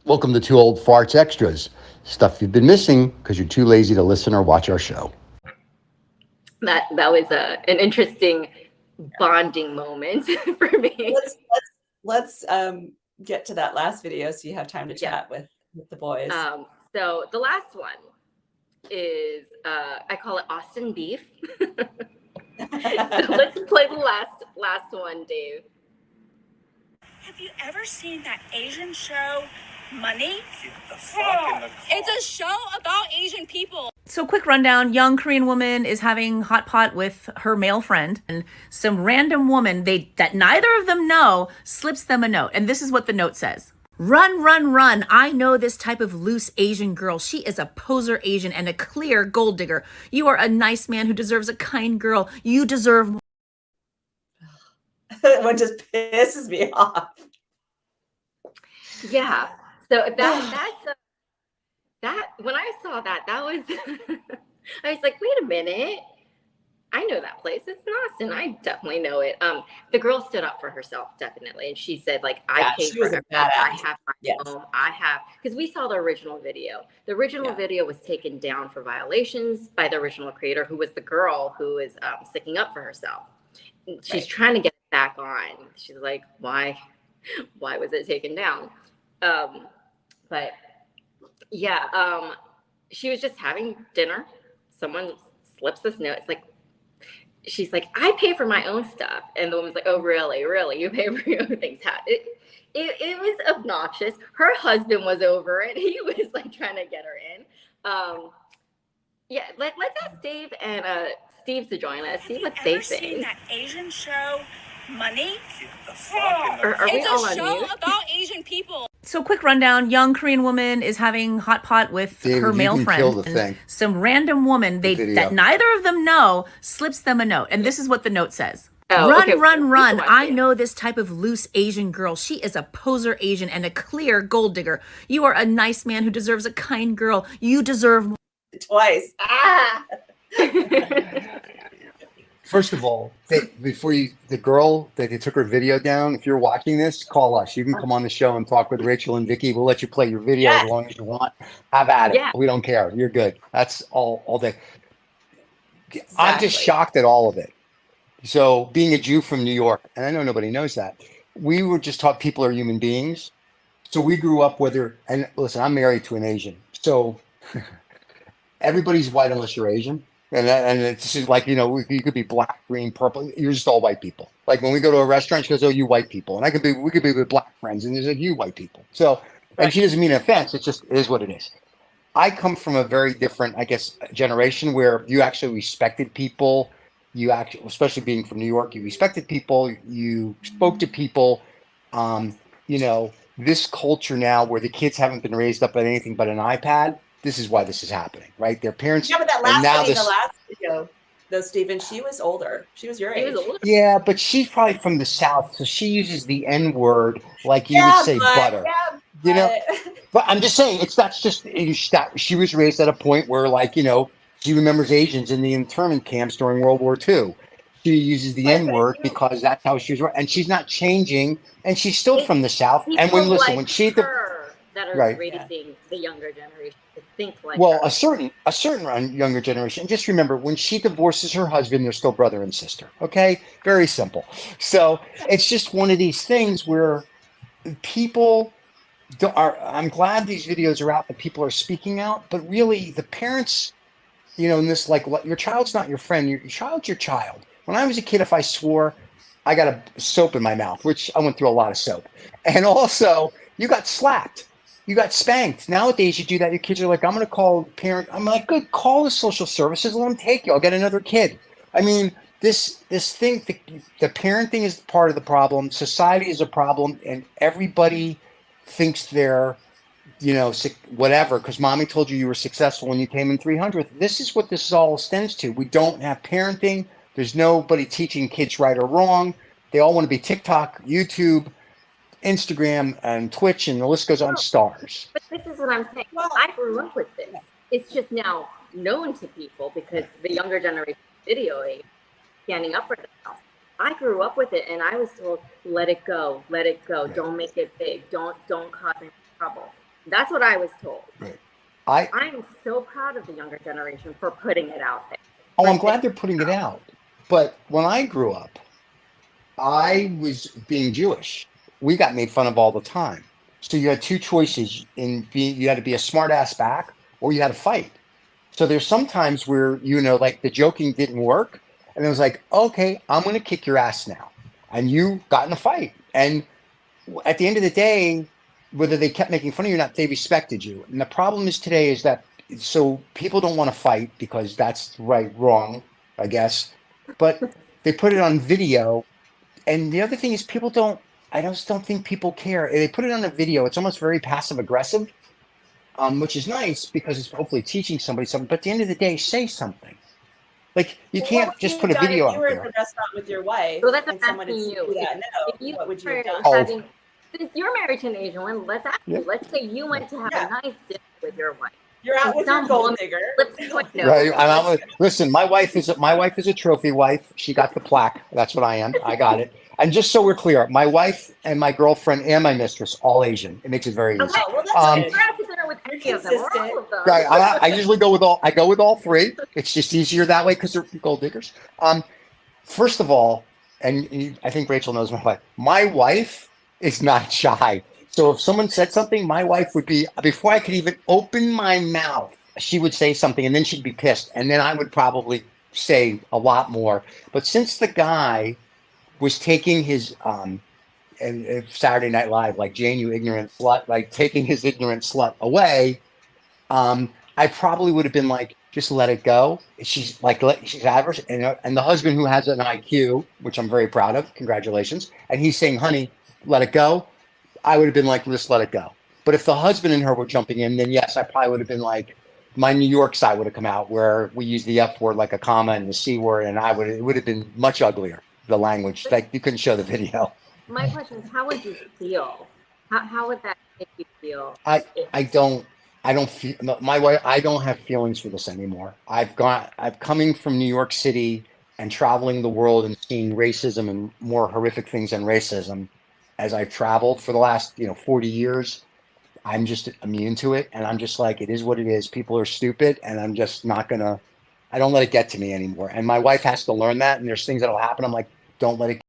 Welcome to Two Old Farts Extras. Stuff you've been missing because you're too lazy to listen or watch our show. That was an interesting bonding moment for me. Let's get to that last video so you have time to Yeah. chat with the boys. So the last one is I call it Austin beef. So let's play the last one, Dave. Have you ever seen that Asian show, Money? It's a show about Asian people. So quick rundown, young Korean woman is having hot pot with her male friend, and some random woman that neither of them know slips them a note. And this is what the note says. Run, run, run. I know this type of loose Asian girl. She is a poser Asian and a clear gold digger. You are a nice man who deserves a kind girl. You deserve What just pisses me off. Yeah. So that when I saw that was I was like, wait a minute. I know that place. It's in Austin. I definitely know it. The girl stood up for herself, definitely. And she said, like, I paid for everything. I have my home. I have, because we saw the original video. The original video was taken down for violations by the original creator, who was the girl who was sticking up for herself. She's trying to get it back on. She's like, why was it taken down? But yeah, she was just having dinner. Someone slips this note. It's like, she's like, I pay for my own stuff. And the woman's like, oh, really? You pay for your own things? It was obnoxious. Her husband was over it. He was like trying to get her in. Let's ask Dave and Steve to join us. See what they think. Seen that Asian show, Money? Are we all on It's a show mute? about Asian people. So quick rundown, young Korean woman is having hot pot with her male friend. Kill the thing. Some random woman that neither of them know slips them a note. And this is what the note says. Run, run, run. I know this type of loose Asian girl. She is a poser Asian and a clear gold digger. You are a nice man who deserves a kind girl. You deserve Twice. First of all, the girl that they took her video down, if you're watching this, call us. You can come on the show and talk with Rachel and Vicky. We'll let you play your video as long as you want. Have at it. Yeah. We don't care. You're good. That's all day. Exactly. I'm just shocked at all of it. So being a Jew from New York, and I know nobody knows that, we were just taught people are human beings. So we grew up and listen, I'm married to an Asian. So everybody's white unless you're Asian. And it's just like, you could be black, green, purple. You're just all white people. Like when we go to a restaurant, she goes, oh, you white people. And we could be with black friends. And there's like, you white people. So, and she doesn't mean an offense. It is what it is. I come from a very different, I guess, generation where you actually respected people. You actually, especially being from New York, you respected people. You spoke to people. This culture now where the kids haven't been raised up on anything but an iPad. This is why this is happening, right? Their parents. Yeah, but the last video, though, Stephen, she was older. She was your age. Yeah, but she's probably from the South, so she uses the N word like you would say butter. But I'm just saying she was raised at a point where, she remembers Asians in the internment camps during World War II. She uses the N word because that's how she was, and she's not changing, and she's still from the South. And when she that are raising the younger generation to think like a certain younger generation. And just remember, when she divorces her husband, they're still brother and sister. Okay, very simple. So it's just one of these things where people I'm glad these videos are out that people are speaking out, but really the parents, in this, like, your child's not your friend. Your child's your child. When I was a kid, if I swore, I got a soap in my mouth, which I went through a lot of soap, and also you got slapped. You got spanked. Nowadays, you do that. Your kids are like, I'm going to call a parent. I'm like, good, call the social services. Let them take you. I'll get another kid. I mean, this thing, the parenting is part of the problem. Society is a problem. And everybody thinks they're, whatever, because mommy told you were successful when you came in 300th. This is what this all extends to. We don't have parenting. There's nobody teaching kids right or wrong. They all want to be TikTok, YouTube, Instagram and Twitch, and the list goes on. Stars. But this is what I'm saying. I grew up with this. It's just now known to people because the younger generation is videoing, standing up for themselves. I grew up with it, and I was told, let it go, don't make it big, don't cause any trouble. That's what I was told. Right. I'm so proud of the younger generation for putting it out there. Oh, I'm glad they're putting it out. But when I grew up, I was being Jewish. We got made fun of all the time. So you had two choices you had to be a smart ass back or you had to fight. So there's sometimes where, like the joking didn't work. And it was like, okay, I'm going to kick your ass now. And you got in a fight. And at the end of the day, whether they kept making fun of you or not, they respected you. And the problem is today is that so people don't want to fight because that's wrong, I guess. But they put it on video. And the other thing is I just don't think people care. They put it on a video. It's almost very passive aggressive, which is nice because it's hopefully teaching somebody something. But at the end of the day, say something. Like you can't just put a video out there. If you were there. at the restaurant with your wife, So that's and someone had asking you. what would you have done? Oh. Since you're married to an Asian woman, let's ask you. Let's say you went to have a nice dinner with your wife. You're out with your gold digger. Right. Listen, my wife is a trophy wife. She got the plaque. That's what I am. I got it. And just so we're clear, my wife and my girlfriend and my mistress, all Asian. It makes it very easy. Okay, well, that's you're out to dinner with any of them, or all of them. Right. I usually go with all three. It's just easier that way because they're gold diggers. First of all, and I think Rachel knows my wife. My wife is not shy. So if someone said something, my wife would be, before I could even open my mouth, she would say something and then she'd be pissed. And then I would probably say a lot more. But since the guy was taking his Saturday Night Live, like Jane, you ignorant slut, like taking his ignorant slut away, I probably would have been like, just let it go. She's average. And the husband who has an IQ, which I'm very proud of, congratulations. And he's saying, honey, let it go. I would have been like, just let it go. But if the husband and her were jumping in, then yes, I probably would have been like, my New York side would have come out where we use the F word like a comma and the C word, and it would have been much uglier, the language. Like you couldn't show the video. My question is, how would you feel? How would that make you feel? I don't feel my wife. I don't have feelings for this anymore. I'm coming from New York City and traveling the world and seeing racism and more horrific things than racism. As I've traveled for the last 40 years, I'm just immune to it, and I'm just like, it is what it is. People are stupid, and I'm just not gonna. I don't let it get to me anymore. And my wife has to learn that. And there's things that'll happen. I'm like, don't let it